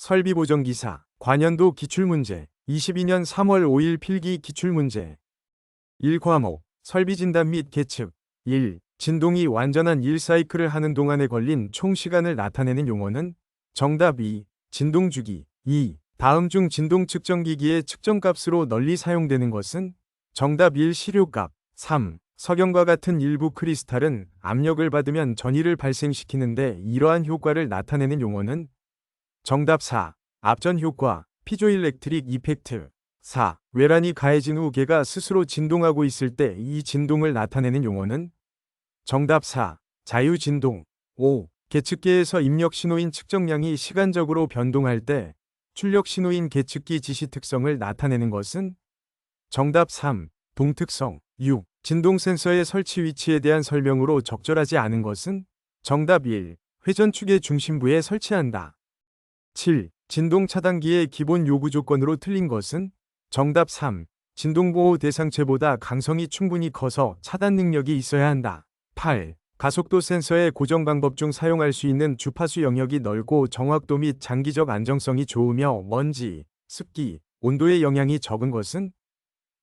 설비보정기사, 관연도 기출문제, 22년 3월 5일 필기 기출문제. 1과목, 설비진단 및 계측. 1. 진동이 완전한 1사이클을 하는 동안에 걸린 총 시간을 나타내는 용어는? 정답 2. 진동주기. 2. 다음 중 진동 측정기기의 측정값으로 널리 사용되는 것은? 정답 1. 시료값. 3. 석영과 같은 일부 크리스탈은 압력을 받으면 전위를 발생시키는데 이러한 효과를 나타내는 용어는? 정답 4. 압전 효과, 피조일렉트릭 이펙트. 4. 외란이 가해진 후 개가 스스로 진동하고 있을 때 이 진동을 나타내는 용어는? 정답 4. 자유진동. 5. 계측기에서 입력 신호인 측정량이 시간적으로 변동할 때 출력 신호인 계측기 지시 특성을 나타내는 것은? 정답 3. 동특성. 6. 진동 센서의 설치 위치에 대한 설명으로 적절하지 않은 것은? 정답 1. 회전축의 중심부에 설치한다. 7. 진동 차단기의 기본 요구 조건으로 틀린 것은? 정답 3. 진동보호 대상체보다 강성이 충분히 커서 차단 능력이 있어야 한다. 8. 가속도 센서의 고정 방법 중 사용할 수 있는 주파수 영역이 넓고 정확도 및 장기적 안정성이 좋으며 먼지, 습기, 온도의 영향이 적은 것은?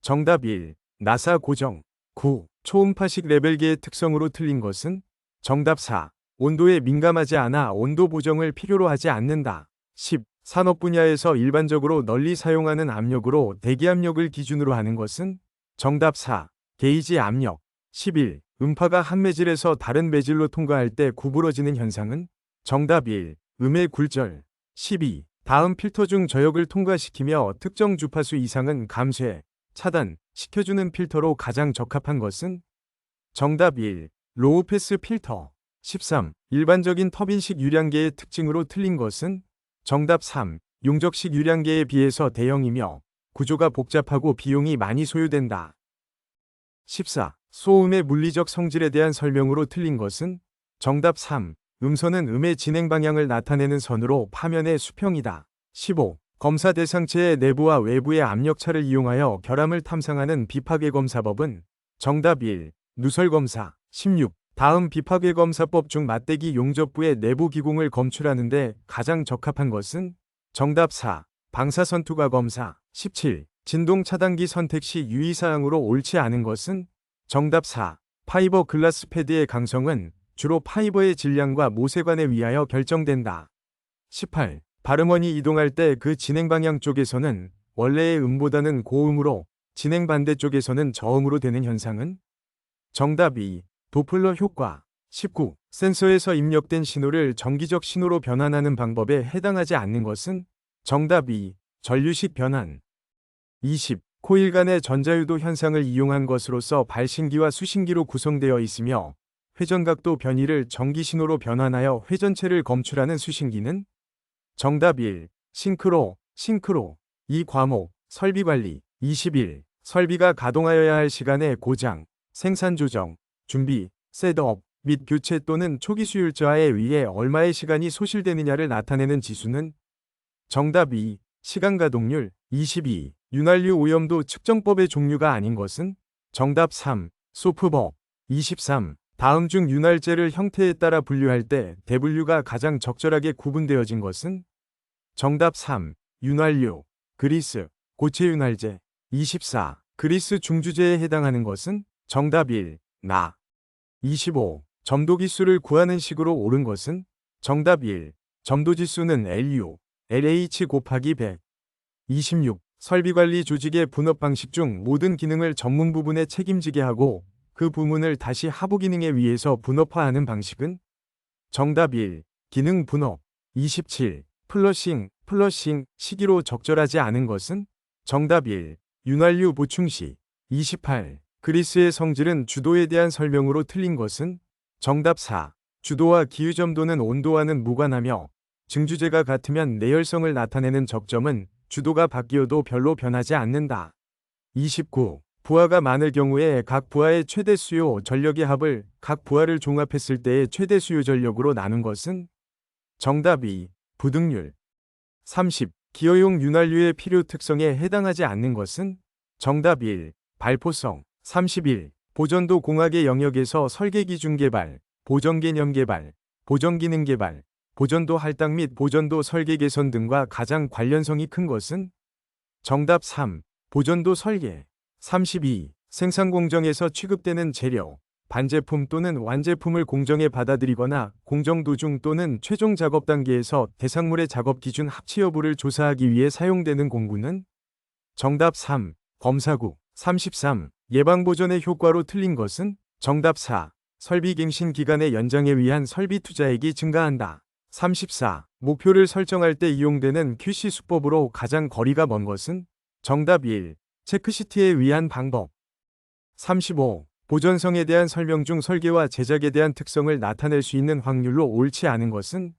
정답 1. 나사 고정. 9. 초음파식 레벨계의 특성으로 틀린 것은? 정답 4. 온도에 민감하지 않아 온도 보정을 필요로 하지 않는다. 10. 산업 분야에서 일반적으로 널리 사용하는 압력으로 대기 압력을 기준으로 하는 것은? 정답 4. 게이지 압력. 11. 음파가 한 매질에서 다른 매질로 통과할 때 구부러지는 현상은? 정답 1. 음의 굴절. 12. 다음 필터 중 저역을 통과시키며 특정 주파수 이상은 감쇄, 차단, 시켜주는 필터로 가장 적합한 것은? 정답 1. 로우 패스 필터. 13. 일반적인 터빈식 유량계의 특징으로 틀린 것은? 정답 3. 용접식 유량계에 비해서 대형이며 구조가 복잡하고 비용이 많이 소요된다. 14. 소음의 물리적 성질에 대한 설명으로 틀린 것은? 정답 3. 음선은 음의 진행 방향을 나타내는 선으로 파면의 수평이다. 15. 검사 대상체의 내부와 외부의 압력차를 이용하여 결함을 탐상하는 비파괴 검사법은? 정답 1. 누설 검사. 16. 다음 비파괴 검사법 중 맞대기 용접부의 내부 기공을 검출하는 데 가장 적합한 것은? 정답 4. 방사선 투과 검사. 17. 진동 차단기 선택 시 유의사항으로 옳지 않은 것은? 정답 4. 파이버 글라스 패드의 강성은 주로 파이버의 질량과 모세관에 의하여 결정된다. 18. 발음원이 이동할 때 그 진행 방향 쪽에서는 원래의 음보다는 고음으로, 진행 반대쪽에서는 저음으로 되는 현상은? 정답 2. 도플러 효과. 19. 센서에서 입력된 신호를 정기적 신호로 변환하는 방법에 해당하지 않는 것은? 정답 2. 전류식 변환. 20. 코일 간의 전자유도 현상을 이용한 것으로서 발신기와 수신기로 구성되어 있으며 회전각도 변이를 전기신호로 변환하여 회전체를 검출하는 수신기는? 정답 1. 싱크로. 2과목 설비관리. 21. 설비가 가동하여야 할 시간의 고장, 생산 조정, 준비, 셋업 및 교체 또는 초기 수율자에 의해 얼마의 시간이 소실되느냐를 나타내는 지수는? 정답 2. 시간 가동률. 22. 윤활유 오염도 측정법의 종류가 아닌 것은? 정답 3. 소프법. 23. 다음 중 윤활제를 형태에 따라 분류할 때 대분류가 가장 적절하게 구분되어진 것은? 정답 3. 윤활유, 그리스, 고체 윤활제. 24. 그리스 중주제에 해당하는 것은? 정답 1. 나. 25. 점도기수를 구하는 식으로 옳은 것은? 정답 1. 점도지수는 LU, LH 곱하기 100. 26. 설비관리 조직의 분업 방식 중 모든 기능을 전문 부분에 책임지게 하고 그 부문을 다시 하부 기능에 의해서 분업화하는 방식은? 정답 1. 기능 분업. 27. 플러싱 시기로 적절하지 않은 것은? 정답 1. 윤활유 보충시. 28. 그리스의 성질은 주도에 대한 설명으로 틀린 것은? 정답 4. 주도와 기유점도는 온도와는 무관하며 증주제가 같으면 내열성을 나타내는 적점은 주도가 바뀌어도 별로 변하지 않는다. 29. 부하가 많을 경우에 각 부하의 최대 수요 전력의 합을 각 부하를 종합했을 때의 최대 수요 전력으로 나눈 것은? 정답 2. 부등률. 30. 기어용 윤활유의 필요 특성에 해당하지 않는 것은? 정답 1. 발포성. 31. 보전도 공학의 영역에서 설계 기준 개발, 보정 개념 개발, 보정 기능 개발, 보전도 할당 및 보전도 설계 개선 등과 가장 관련성이 큰 것은? 정답 3. 보전도 설계. 32. 생산 공정에서 취급되는 재료, 반제품 또는 완제품을 공정에 받아들이거나 공정 도중 또는 최종 작업 단계에서 대상물의 작업 기준 합치 여부를 조사하기 위해 사용되는 공구는? 정답 3. 검사구. 33. 예방보전의 효과로 틀린 것은? 정답 4. 설비 갱신 기간의 연장에 위한 설비 투자액이 증가한다. 34. 목표를 설정할 때 이용되는 QC 수법으로 가장 거리가 먼 것은? 정답 1. 체크시트에 의한 방법. 35. 보전성에 대한 설명 중 설계와 제작에 대한 특성을 나타낼 수 있는 확률로 옳지 않은 것은?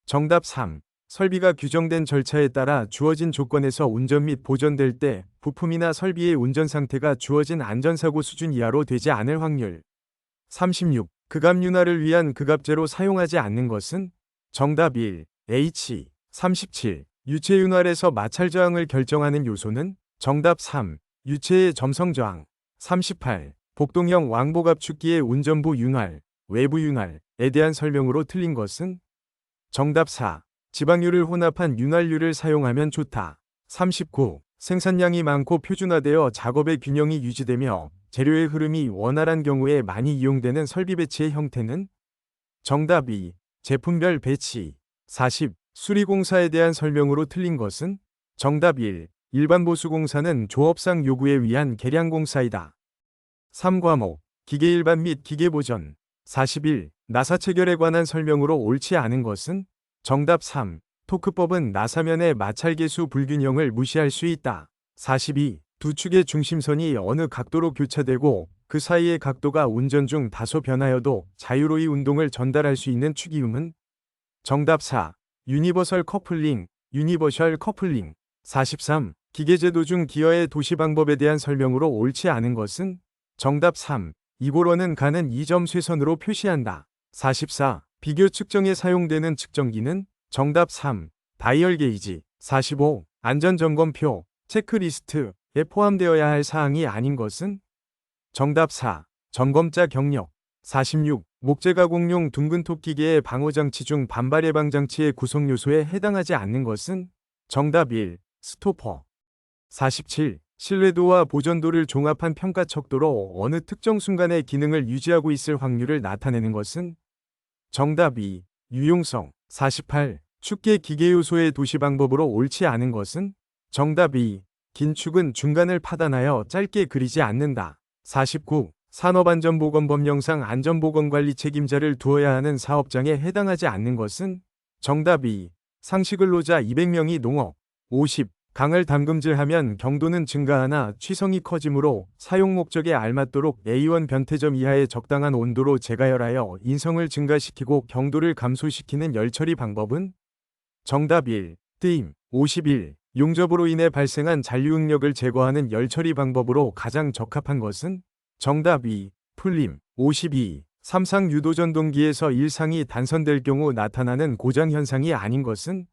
정답 3. 설비가 규정된 절차에 따라 주어진 조건에서 운전 및 보전될 때 부품이나 설비의 운전 상태가 주어진 안전사고 수준 이하로 되지 않을 확률. 36. 극압 윤활을 위한 극압제로 사용하지 않는 것은? 정답 1. H. 37. 유체 윤활에서 마찰 저항을 결정하는 요소는? 정답 3. 유체의 점성 저항. 38. 복동형 왕복 압축기의 운전부 윤활, 외부 윤활에 대한 설명으로 틀린 것은? 정답 4. 지방유를 혼합한 윤활유를 사용하면 좋다. 39. 생산량이 많고 표준화되어 작업의 균형이 유지되며 재료의 흐름이 원활한 경우에 많이 이용되는 설비 배치의 형태는? 정답 2. 제품별 배치. 40. 수리공사에 대한 설명으로 틀린 것은? 정답 1. 일반 보수공사는 조업상 요구에 의한 계량공사이다. 3과목. 기계 일반 및 기계 보전. 41. 나사 체결에 관한 설명으로 옳지 않은 것은? 정답 3. 토크법은 나사면의 마찰 계수 불균형을 무시할 수 있다. 42. 두 축의 중심선이 어느 각도로 교차되고 그 사이의 각도가 운전 중 다소 변하여도 자유로이 운동을 전달할 수 있는 축이음은? 정답 4. 유니버설 커플링, 유니버셜 커플링. 43. 기계제도 중 기어의 도시 방법에 대한 설명으로 옳지 않은 것은? 정답 3. 이고로는 가는 2점 쇠선으로 표시한다. 44. 비교 측정에 사용되는 측정기는? 정답 3. 다이얼 게이지. 45. 안전점검표, 체크리스트에 포함되어야 할 사항이 아닌 것은? 정답 4. 점검자 경력. 46. 목재 가공용 둥근 톱 기계의 방호장치 중 반발 예방 장치의 구성 요소에 해당하지 않는 것은? 정답 1. 스토퍼. 47. 신뢰도와 보전도를 종합한 평가 척도로 어느 특정 순간의 기능을 유지하고 있을 확률을 나타내는 것은? 정답 2. 유용성. 48. 축계 기계 요소의 도시 방법으로 옳지 않은 것은? 정답 2. 긴 축은 중간을 파단하여 짧게 그리지 않는다. 49. 산업안전보건법령상 안전보건관리 책임자를 두어야 하는 사업장에 해당하지 않는 것은? 정답 2. 상시근로자 200명이 농업. 50. 강을 담금질하면 경도는 증가하나 취성이 커지므로 사용 목적에 알맞도록 A1 변태점 이하의 적당한 온도로 재가열하여 인성을 증가시키고 경도를 감소시키는 열처리 방법은? 정답 1. 뜨임. 51. 용접으로 인해 발생한 잔류응력을 제거하는 열처리 방법으로 가장 적합한 것은? 정답 2. 풀림. 52. 삼상 유도전동기에서 일상이 단선될 경우 나타나는 고장 현상이 아닌 것은?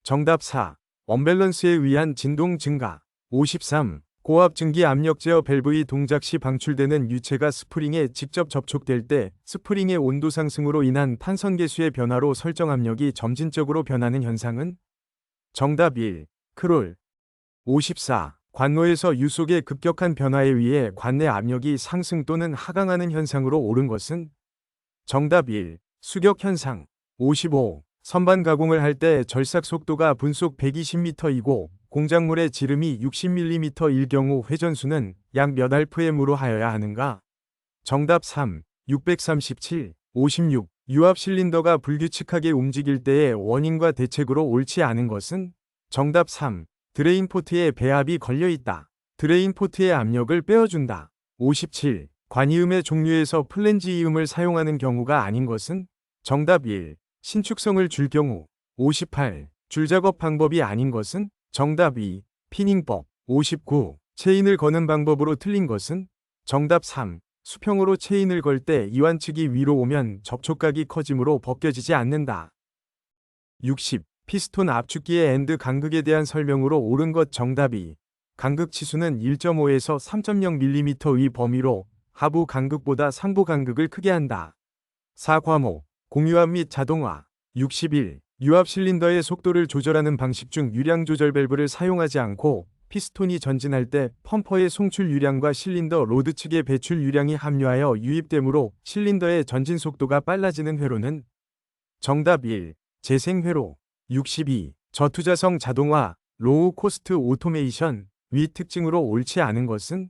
정답 4. 언밸런스에 의한 진동 증가. 53. 고압 증기 압력 제어 밸브의 동작 시 방출되는 유체가 스프링에 직접 접촉될 때 스프링의 온도 상승으로 인한 탄선 계수의 변화로 설정 압력이 점진적으로 변하는 현상은? 정답 1. 크롤. 54. 관로에서 유 속의 급격한 변화에 의해 관내 압력이 상승 또는 하강하는 현상으로 오른 것은? 정답 1. 수격 현상. 55. 선반 가공을 할 때 절삭 속도가 분속 120m이고 공작물의 지름이 60mm일 경우 회전수는 약 몇 rpm으로 하여야 하는가? 정답 3. 637. 56. 유압 실린더가 불규칙하게 움직일 때의 원인과 대책으로 옳지 않은 것은? 정답 3. 드레인 포트에 배압이 걸려 있다. 드레인 포트의 압력을 빼어준다. 57. 관이음의 종류에서 플랜지이음을 사용하는 경우가 아닌 것은? 정답 1. 신축성을 줄 경우. 58. 줄작업 방법이 아닌 것은? 정답 2. 피닝법. 59. 체인을 거는 방법으로 틀린 것은? 정답 3. 수평으로 체인을 걸 때 이완측이 위로 오면 접촉각이 커지므로 벗겨지지 않는다. 60. 피스톤 압축기의 엔드 간극에 대한 설명으로 옳은 것. 정답 2. 간극 치수는 1.5에서 3.0mm의 범위로 하부 간극보다 상부 간극을 크게 한다. 4과목. 공유압 및 자동화. 61. 유압 실린더의 속도를 조절하는 방식 중 유량 조절 밸브를 사용하지 않고 피스톤이 전진할 때 펌퍼의 송출 유량과 실린더 로드 측의 배출 유량이 합류하여 유입되므로 실린더의 전진 속도가 빨라지는 회로는 정답 1. 재생 회로. 62. 저투자성 자동화, 로우 코스트 오토메이션 위 특징으로 옳지 않은 것은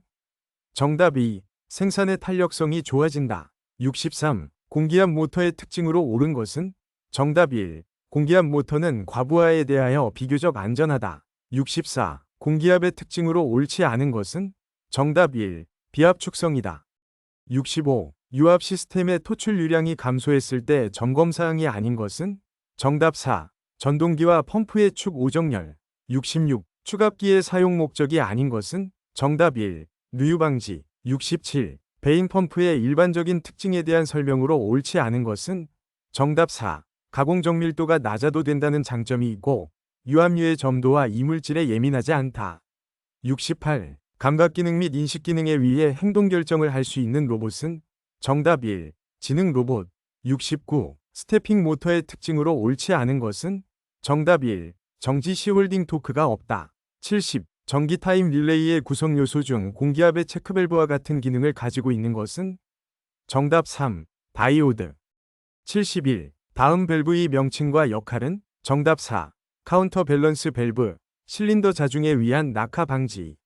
정답 2. 생산의 탄력성이 좋아진다. 63. 공기압 모터의 특징으로 옳은 것은 정답 1. 공기압 모터는 과부하에 대하여 비교적 안전하다. 64. 공기압의 특징으로 옳지 않은 것은 정답 1. 비압축성이다. 65. 유압 시스템의 토출 유량이 감소했을 때 점검사항이 아닌 것은 정답 4. 전동기와 펌프의 축 오정열. 66. 추갑기의 사용 목적이 아닌 것은 정답 1. 누유 방지. 67. 베인 펌프의 일반적인 특징에 대한 설명으로 옳지 않은 것은 정답 4. 가공 정밀도가 낮아도 된다는 장점이 있고 유압류의 점도와 이물질에 예민하지 않다. 68. 감각 기능 및 인식 기능에 의해 행동 결정을 할 수 있는 로봇은 정답 1. 지능 로봇. 69. 스태핑 모터의 특징으로 옳지 않은 것은 정답 1. 정지 시 홀딩 토크가 없다. 70. 전기 타임 릴레이의 구성 요소 중 공기압의 체크밸브와 같은 기능을 가지고 있는 것은 정답 3. 다이오드. 71. 다음 밸브의 명칭과 역할은 정답 4. 카운터 밸런스 밸브, 실린더 자중에 의한 낙하 방지.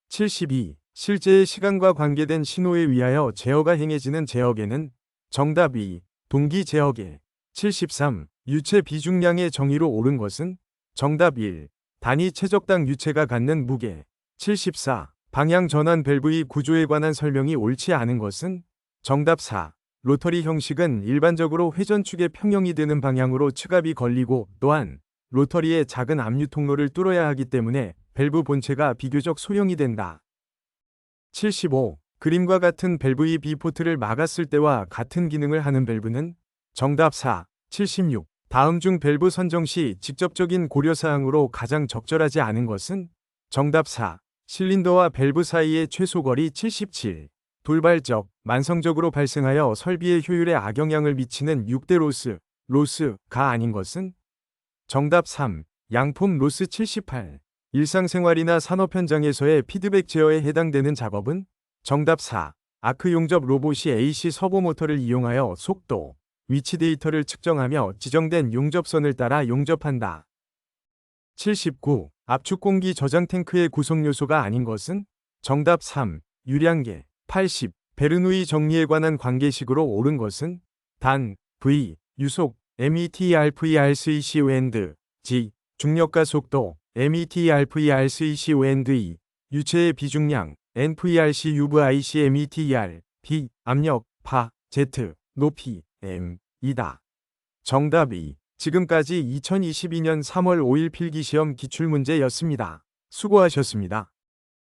72. 실제의 시간과 관계된 신호에 의하여 제어가 행해지는 제어계는 정답 2. 동기 제어계. 73. 유체 비중량의 정의로 옳은 것은 정답 1. 단위 최적당 유체가 갖는 무게. 74. 방향 전환 밸브의 구조에 관한 설명이 옳지 않은 것은 정답 4. 로터리 형식은 일반적으로 회전축의 평형이 되는 방향으로 측압이 걸리고 또한 로터리의 작은 압류 통로를 뚫어야 하기 때문에 밸브 본체가 비교적 소형이 된다. 75. 그림과 같은 밸브의 비포트를 막았을 때와 같은 기능을 하는 밸브는 정답 4. 76. 다음 중 밸브 선정 시 직접적인 고려사항으로 가장 적절하지 않은 것은 정답 4. 실린더와 밸브 사이의 최소 거리 77. 돌발적, 만성적으로 발생하여 설비의 효율에 악영향을 미치는 6대 로스가 아닌 것은 정답 3. 양폼 로스 78. 일상생활이나 산업 현장에서의 피드백 제어에 해당되는 작업은 정답 4. 아크 용접 로봇이 AC 서보 모터를 이용하여 속도, 위치 데이터를 측정하며 지정된 용접선을 따라 용접한다. 79. 압축 공기 저장 탱크의 구성 요소가 아닌 것은 정답 3. 유량계. 80. 베르누이 정리에 관한 관계식으로 옳은 것은 단, V, 유속, METRVRCC G, 중력과 속도, METRVRCC 유체의 비중량, NVRC UVIC METR, B, 압력, 파, Z, 높이, M, 이다. 정답 2. 지금까지 2022년 3월 5일 필기시험 기출문제였습니다. 수고하셨습니다.